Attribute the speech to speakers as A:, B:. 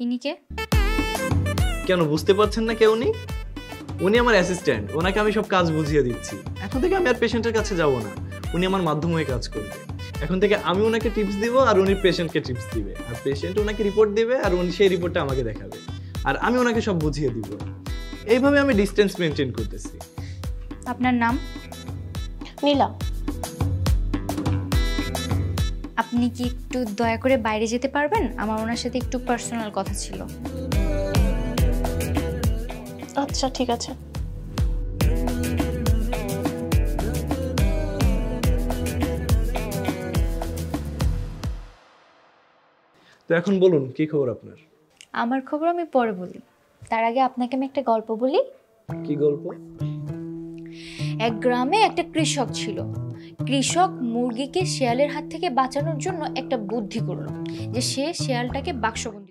A: ইনি কে?
B: কেন বুঝতে পারছেন না কে উনি? উনি আমার অ্যাসিস্ট্যান্ট, ওনাকে আমি সব কাজ বুঝিয়ে দিচ্ছি। এখন থেকে আমি আর পেশেন্টের কাছে যাব না, উনি আমার মাধ্যম হয়ে কাজ করবে। এখন থেকে আমি ওনাকে টিপস দিব আর উনি পেশেন্টকে টিপস দিবে, আর পেশেন্ট ওনাকে রিপোর্ট দিবে আর উনি সেই রিপোর্টটা আমাকে দেখাবে, আর আমি ওনাকে সব বুঝিয়ে দিব। এইভাবে আমি ডিস্টেন্স মেনটেন করতেছি।
A: আপনার নাম?
C: নীলা।
A: আপনি কি একটু দয়া করে বাইরে যেতে পারবেন? আমার ওনার সাথে একটু পার্সোনাল কথা ছিল।
C: আচ্ছা ঠিক আছে।
B: তো এখন বলুন কি খবর আপনার?
A: আমার খবর আমি পরে বলি, তার আগে আপনাকে আমি একটা গল্প বলি।
B: কি গল্প?
A: এক গ্রামে একটা কৃষক ছিল। কৃষক মুরগিকে শেয়ালের হাত থেকে বাঁচানোর জন্য একটা বুদ্ধি করলো যে সে শেয়ালটাকে বাক্সবন্দি